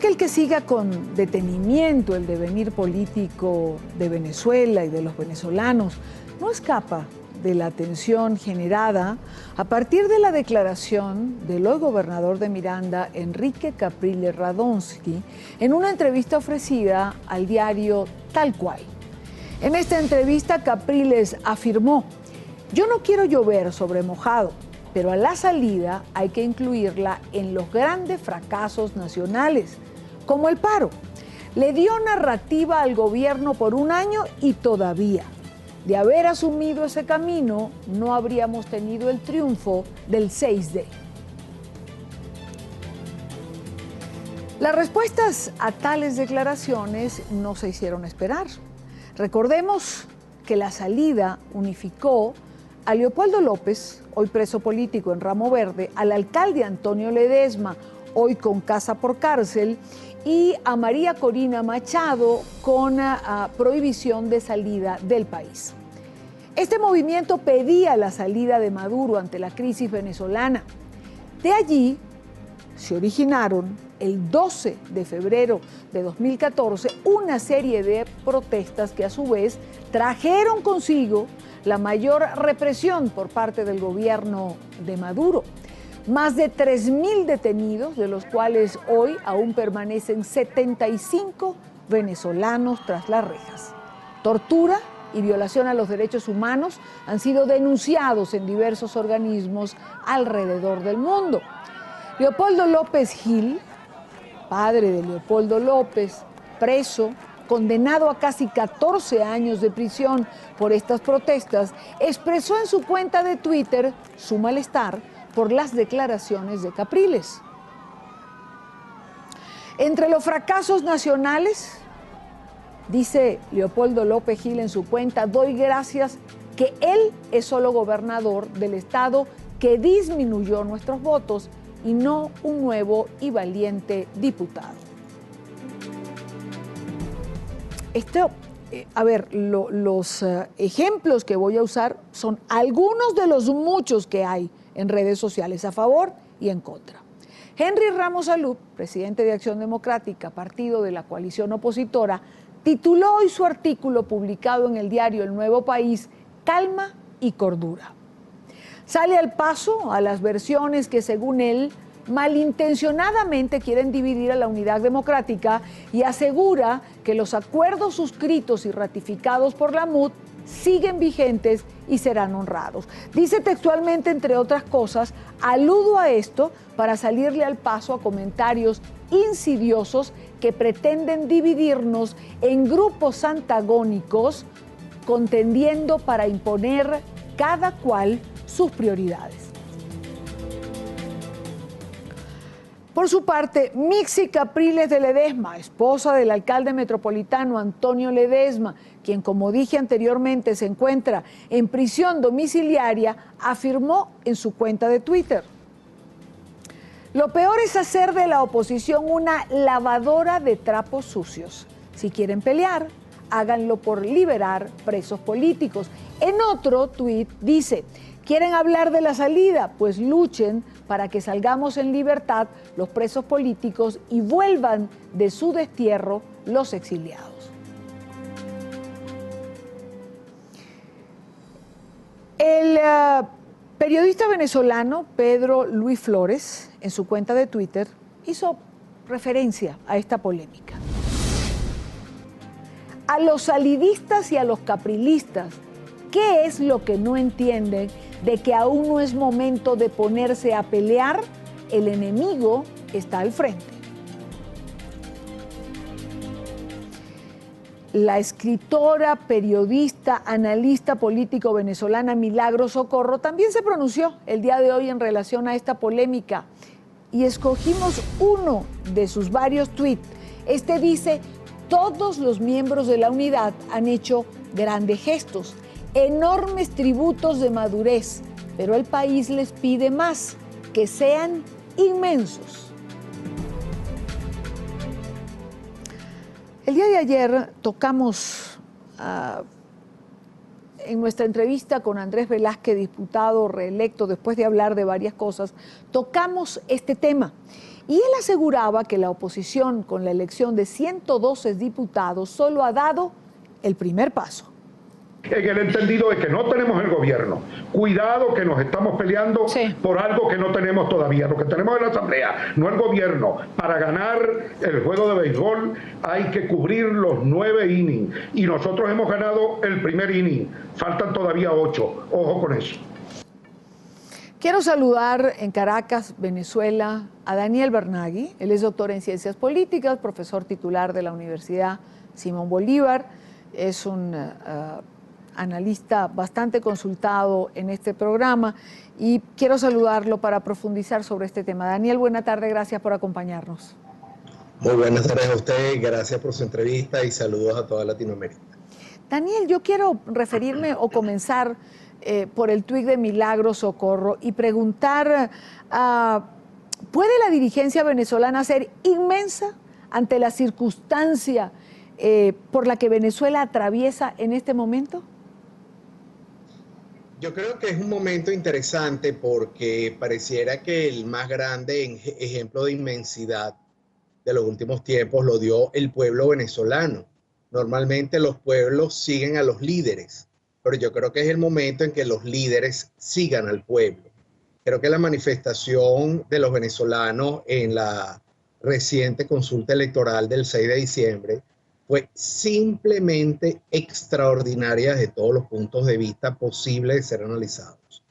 aquel que siga con detenimiento el devenir político de Venezuela y de los venezolanos no escapa de la atención generada a partir de la declaración del hoy gobernador de Miranda, Enrique Capriles Radonsky, en una entrevista ofrecida al diario Tal Cual. En esta entrevista, Capriles afirmó: "Yo no quiero llover sobre mojado, pero a la salida hay que incluirla en los grandes fracasos nacionales, como el paro". Le dio narrativa al gobierno por un año y todavía, de haber asumido ese camino, no habríamos tenido el triunfo del 6D. Las respuestas a tales declaraciones no se hicieron esperar. Recordemos que la salida unificó a Leopoldo López, hoy preso político en Ramo Verde, al alcalde Antonio Ledesma, hoy con casa por cárcel, y a María Corina Machado con prohibición de salida del país. Este movimiento pedía la salida de Maduro ante la crisis venezolana. De allí se originaron el 12 de febrero de 2014 una serie de protestas que a su vez trajeron consigo la mayor represión por parte del gobierno de Maduro. Más de 3.000 detenidos, de los cuales hoy aún permanecen 75 venezolanos tras las rejas. Tortura y violación a los derechos humanos han sido denunciados en diversos organismos alrededor del mundo. Leopoldo López Gil, padre de Leopoldo López, preso, condenado a casi 14 años de prisión por estas protestas, expresó en su cuenta de Twitter su malestar por las declaraciones de Capriles. Entre los fracasos nacionales, dice Leopoldo López Gil en su cuenta, doy gracias que él es solo gobernador del estado que disminuyó nuestros votos y no un nuevo y valiente diputado. Los ejemplos que voy a usar son algunos de los muchos que hay en redes sociales a favor y en contra. Henry Ramos Alup, presidente de Acción Democrática, partido de la coalición opositora, tituló hoy su artículo publicado en el diario El Nuevo País, Calma y Cordura. Sale al paso a las versiones que, según él, malintencionadamente quieren dividir a la unidad democrática y asegura que los acuerdos suscritos y ratificados por la MUD siguen vigentes y serán honrados. Dice textualmente, entre otras cosas, aludo a esto para salirle al paso a comentarios insidiosos que pretenden dividirnos en grupos antagónicos, contendiendo para imponer cada cual sus prioridades. Por su parte, Mixi Capriles de Ledesma, esposa del alcalde metropolitano Antonio Ledesma, quien, como dije anteriormente, se encuentra en prisión domiciliaria, afirmó en su cuenta de Twitter: "Lo peor es hacer de la oposición una lavadora de trapos sucios. Si quieren pelear, háganlo por liberar presos políticos". En otro tuit dice: "¿Quieren hablar de la salida? Pues luchen para que salgamos en libertad los presos políticos y vuelvan de su destierro los exiliados". El periodista venezolano Pedro Luis Flores, en su cuenta de Twitter, hizo referencia a esta polémica. A los salidistas y a los caprilistas, ¿qué es lo que no entienden de que aún no es momento de ponerse a pelear? El enemigo está al frente. La escritora, periodista, analista político venezolana Milagros Socorro también se pronunció el día de hoy en relación a esta polémica y escogimos uno de sus varios tweets. Este dice: "Todos los miembros de la unidad han hecho grandes gestos, enormes tributos de madurez, pero el país les pide más, que sean inmensos". El día de ayer tocamos en nuestra entrevista con Andrés Velázquez, diputado reelecto, después de hablar de varias cosas, tocamos este tema Y él aseguraba que la oposición, con la elección de 112 diputados, solo ha dado el primer paso. En el entendido de que no tenemos el gobierno. Cuidado que nos estamos peleando por algo que no tenemos todavía. Lo que tenemos es la asamblea, no el gobierno. Para ganar el juego de béisbol hay que cubrir los 9 innings. Y nosotros hemos ganado el primer inning. Faltan todavía 8. Ojo con eso. Quiero saludar en Caracas, Venezuela, a Daniel Bernagui. Él es doctor en Ciencias Políticas, profesor titular de la Universidad Simón Bolívar. Es un analista bastante consultado en este programa y quiero saludarlo para profundizar sobre este tema. Daniel, buena tarde, gracias por acompañarnos. Muy buenas tardes a usted, gracias por su entrevista y saludos a toda Latinoamérica. Daniel, yo quiero referirme o comenzar por el tuit de Milagro Socorro y preguntar, ¿puede la dirigencia venezolana ser inmensa ante la circunstancia por la que Venezuela atraviesa en este momento? Yo creo que es un momento interesante porque pareciera que el más grande ejemplo de inmensidad de los últimos tiempos lo dio el pueblo venezolano. Normalmente los pueblos siguen a los líderes, pero yo creo que es el momento en que los líderes sigan al pueblo. Creo que la manifestación de los venezolanos en la reciente consulta electoral del 6 de diciembre fue simplemente extraordinaria desde todos los puntos de vista posibles de ser analizados.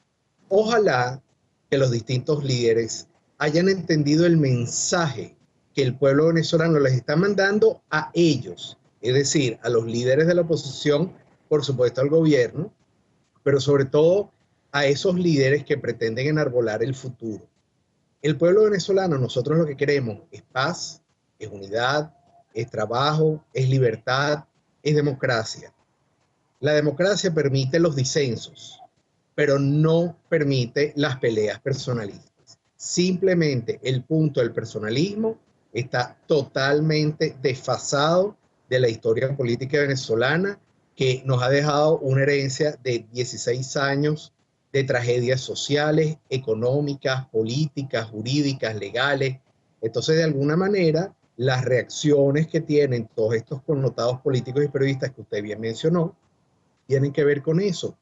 Ojalá que los distintos líderes hayan entendido el mensaje que el pueblo venezolano les está mandando a ellos, es decir, a los líderes de la oposición, por supuesto al gobierno, pero sobre todo a esos líderes que pretenden enarbolar el futuro. El pueblo venezolano, nosotros lo que queremos es paz, es unidad, es trabajo, es libertad, es democracia. La democracia permite los disensos, pero no permite las peleas personalistas. Simplemente el punto del personalismo está totalmente desfasado de la historia política venezolana, que nos ha dejado una herencia de 16 años de tragedias sociales, económicas, políticas, jurídicas, legales. Entonces, de alguna manera, las reacciones que tienen todos estos connotados políticos y periodistas que usted bien mencionó, tienen que ver con eso,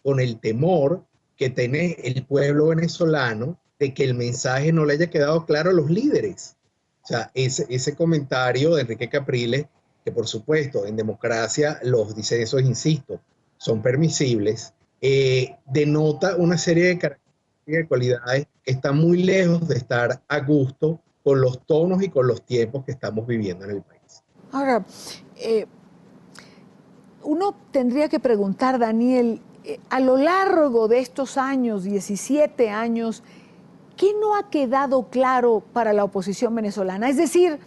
con el temor que tiene el pueblo venezolano de que el mensaje no le haya quedado claro a los líderes. O sea, ese comentario de Enrique Capriles, que por supuesto en democracia los disensos, insisto, son permisibles, denota una serie de características y cualidades que están muy lejos de estar a gusto con los tonos y con los tiempos que estamos viviendo en el país. Ahora, uno tendría que preguntar, Daniel, a lo largo de estos años, 17 años, ¿qué no ha quedado claro para la oposición venezolana? Es decir,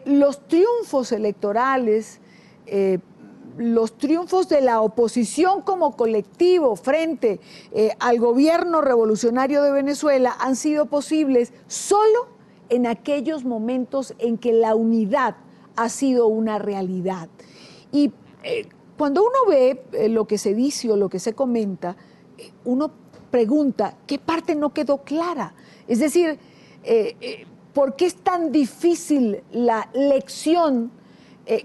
los triunfos electorales, los triunfos de la oposición como colectivo frente al gobierno revolucionario de Venezuela han sido posibles solo en aquellos momentos en que la unidad ha sido una realidad. Y cuando uno ve lo que se dice o lo que se comenta, uno pregunta, ¿qué parte no quedó clara? Es decir, ¿por qué es tan difícil la lección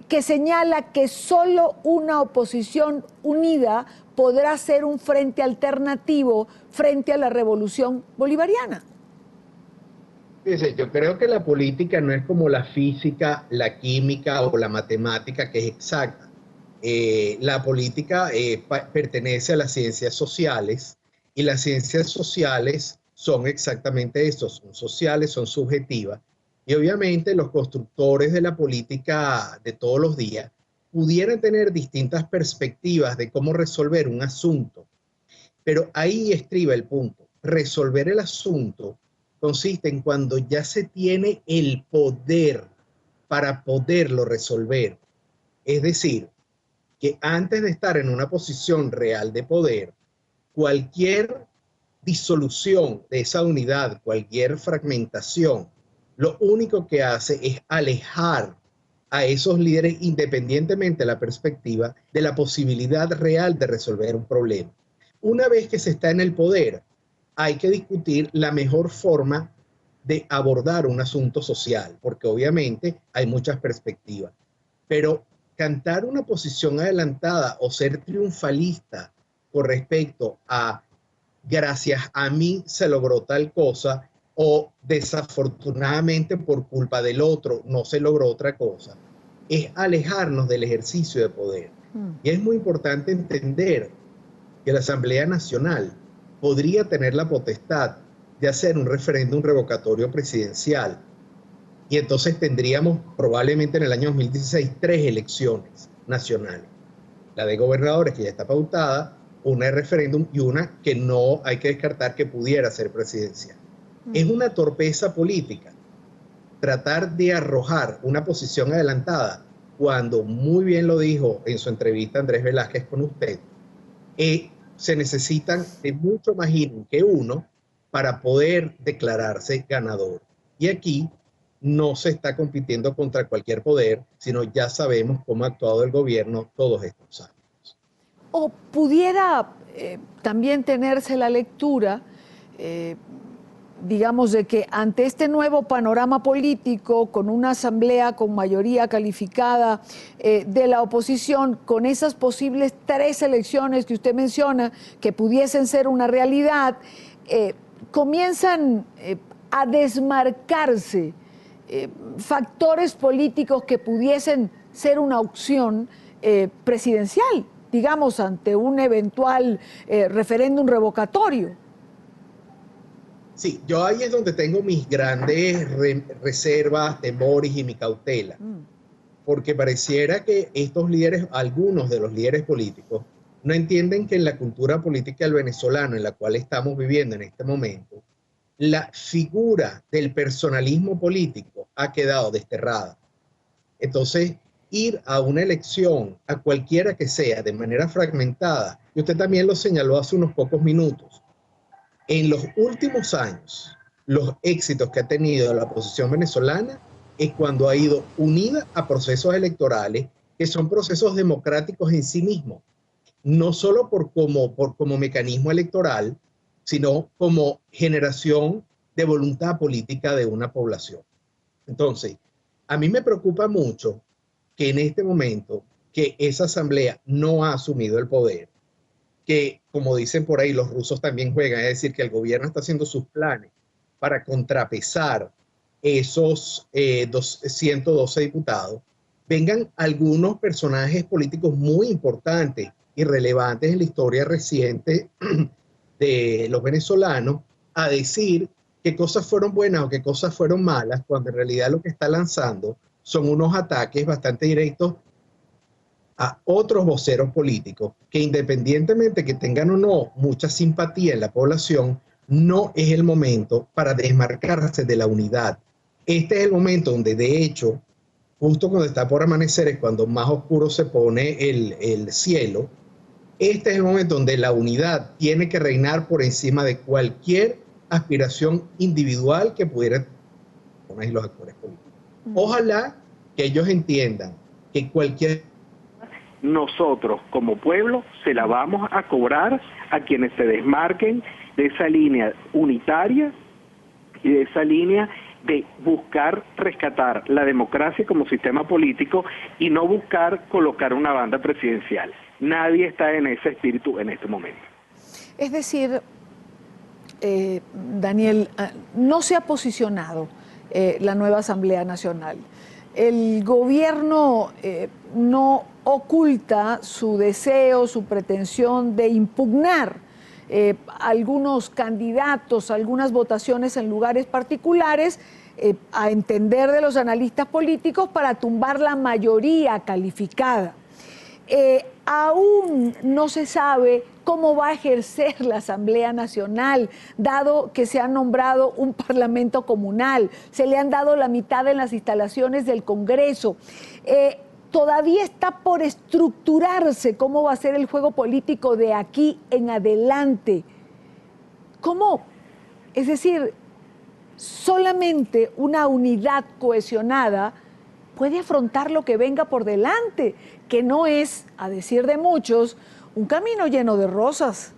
que señala que solo una oposición unida podrá ser un frente alternativo frente a la revolución bolivariana? Fíjese, yo creo que la política no es como la física, la química o la matemática, que es exacta. La política pertenece a las ciencias sociales y las ciencias sociales son exactamente eso, son sociales, son subjetivas. Y obviamente los constructores de la política de todos los días pudieran tener distintas perspectivas de cómo resolver un asunto. Pero ahí estriba el punto. Resolver el asunto consiste en cuando ya se tiene el poder para poderlo resolver. Es decir, que antes de estar en una posición real de poder, cualquier disolución de esa unidad, cualquier fragmentación, lo único que hace es alejar a esos líderes independientemente de la perspectiva de la posibilidad real de resolver un problema. Una vez que se está en el poder, hay que discutir la mejor forma de abordar un asunto social, porque obviamente hay muchas perspectivas. Pero cantar una posición adelantada o ser triunfalista con respecto a gracias a mí se logró tal cosa o desafortunadamente por culpa del otro no se logró otra cosa, es alejarnos del ejercicio de poder. Y es muy importante entender que la Asamblea Nacional podría tener la potestad de hacer un referéndum revocatorio presidencial. Y entonces tendríamos probablemente en el año 2016 3 elecciones nacionales. La de gobernadores, que ya está pautada, una de referéndum y una que no hay que descartar que pudiera ser presidencial. Es una torpeza política tratar de arrojar una posición adelantada cuando, muy bien lo dijo en su entrevista Andrés Velázquez con usted, se necesitan de mucho más que uno para poder declararse ganador. Y aquí no se está compitiendo contra cualquier poder, sino ya sabemos cómo ha actuado el gobierno todos estos años. O pudiera también tenerse la lectura, digamos, de que ante este nuevo panorama político, con una asamblea con mayoría calificada de la oposición, con esas posibles 3 elecciones que usted menciona, que pudiesen ser una realidad, comienzan a desmarcarse factores políticos que pudiesen ser una opción presidencial, digamos, ante un eventual referéndum revocatorio. Sí, yo ahí es donde tengo mis grandes reservas, temores y mi cautela, porque pareciera que estos líderes, algunos de los líderes políticos, no entienden que en la cultura política del venezolano, en la cual estamos viviendo en este momento, la figura del personalismo político ha quedado desterrada. Entonces, ir a una elección, a cualquiera que sea, de manera fragmentada, y usted también lo señaló hace unos pocos minutos, en los últimos años, los éxitos que ha tenido la oposición venezolana es cuando ha ido unida a procesos electorales que son procesos democráticos en sí mismos, no solo como mecanismo electoral, sino como generación de voluntad política de una población. Entonces, a mí me preocupa mucho que en este momento que esa asamblea no ha asumido el poder, que, como dicen por ahí, los rusos también juegan, es decir, que el gobierno está haciendo sus planes para contrapesar esos 112 diputados, vengan algunos personajes políticos muy importantes y relevantes en la historia reciente de los venezolanos a decir qué cosas fueron buenas o qué cosas fueron malas, cuando en realidad lo que está lanzando son unos ataques bastante directos a otros voceros políticos que, independientemente que tengan o no mucha simpatía en la población, no es el momento para desmarcarse de la unidad. Este es el momento donde, de hecho, justo cuando está por amanecer es cuando más oscuro se pone el cielo. Este es el momento donde la unidad tiene que reinar por encima de cualquier aspiración individual que pudiera tener los actores políticos. Ojalá que ellos entiendan que nosotros como pueblo se la vamos a cobrar a quienes se desmarquen de esa línea unitaria y de esa línea de buscar rescatar la democracia como sistema político y no buscar colocar una banda presidencial. Nadie está en ese espíritu en este momento. Es decir, Daniel, no se ha posicionado la nueva Asamblea Nacional. El gobierno no oculta su deseo, su pretensión de impugnar algunos candidatos, algunas votaciones en lugares particulares, a entender de los analistas políticos, para tumbar la mayoría calificada. Aún no se sabe cómo va a ejercer la Asamblea Nacional, dado que se ha nombrado un parlamento comunal, se le han dado la mitad en las instalaciones del Congreso. Todavía está por estructurarse cómo va a ser el juego político de aquí en adelante. ¿Cómo? Es decir, solamente una unidad cohesionada puede afrontar lo que venga por delante, que no es, a decir de muchos, un camino lleno de rosas.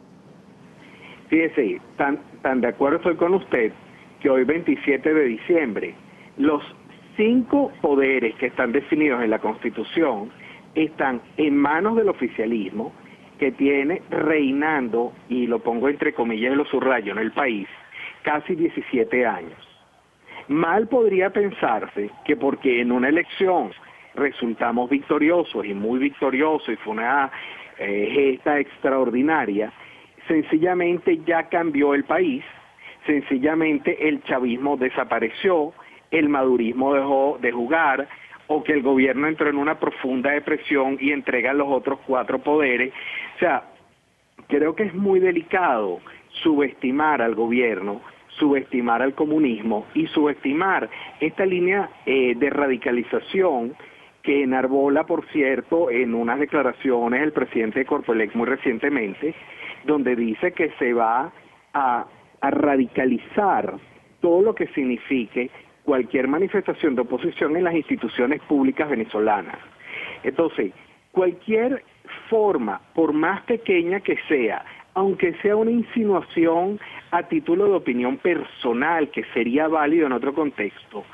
Fíjese, tan de acuerdo estoy con usted, que hoy 27 de diciembre, los 5 poderes que están definidos en la Constitución están en manos del oficialismo, que tiene reinando, y lo pongo entre comillas y lo subrayo, en el país, casi 17 años. Mal podría pensarse que porque en una elección resultamos victoriosos y muy victoriosos y fue una gesta extraordinaria, sencillamente ya cambió el país, sencillamente el chavismo desapareció, el madurismo dejó de jugar, o que el gobierno entró en una profunda depresión y entrega los otros 4 poderes. O sea, creo que es muy delicado subestimar al gobierno, subestimar al comunismo y subestimar esta línea de radicalización que enarbola, por cierto, en unas declaraciones el presidente de Corpoelec muy recientemente, donde dice que se va a radicalizar todo lo que signifique cualquier manifestación de oposición en las instituciones públicas venezolanas. Entonces, cualquier forma, por más pequeña que sea, aunque sea una insinuación a título de opinión personal, que sería válido en otro contexto,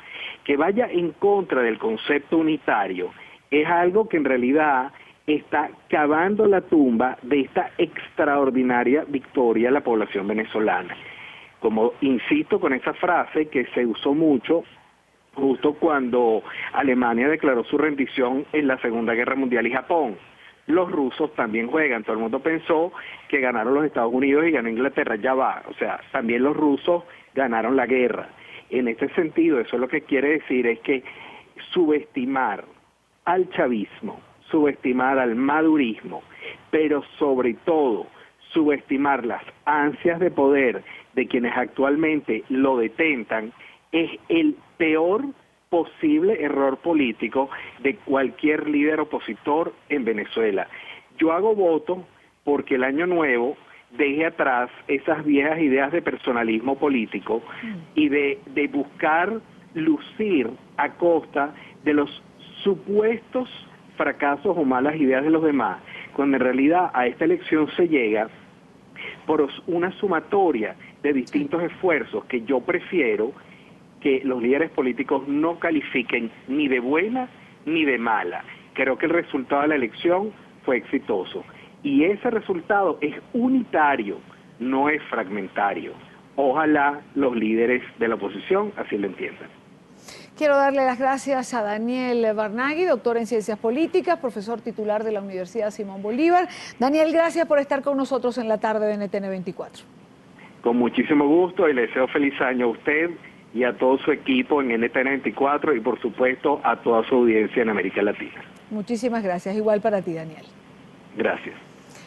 que vaya en contra del concepto unitario, es algo que en realidad está cavando la tumba de esta extraordinaria victoria de la población venezolana. Como insisto con esa frase que se usó mucho justo cuando Alemania declaró su rendición en la Segunda Guerra Mundial y Japón. Los rusos también juegan, todo el mundo pensó que ganaron los Estados Unidos y ganó Inglaterra, ya va, o sea, también los rusos ganaron la guerra. En este sentido, eso lo que quiere decir es que subestimar al chavismo, subestimar al madurismo, pero sobre todo subestimar las ansias de poder de quienes actualmente lo detentan, es el peor posible error político de cualquier líder opositor en Venezuela. Yo hago voto porque el año nuevo deje atrás esas viejas ideas de personalismo político y de buscar lucir a costa de los supuestos fracasos o malas ideas de los demás, cuando en realidad a esta elección se llega por una sumatoria de distintos esfuerzos que yo prefiero que los líderes políticos no califiquen ni de buena ni de mala. Creo que el resultado de la elección fue exitoso y ese resultado es unitario, no es fragmentario. Ojalá los líderes de la oposición así lo entiendan. Quiero darle las gracias a Daniel Barnaghi, doctor en Ciencias Políticas, profesor titular de la Universidad Simón Bolívar. Daniel, gracias por estar con nosotros en la tarde de NTN 24. Con muchísimo gusto y le deseo feliz año a usted y a todo su equipo en NTN 24 y por supuesto a toda su audiencia en América Latina. Muchísimas gracias. Igual para ti, Daniel. Gracias.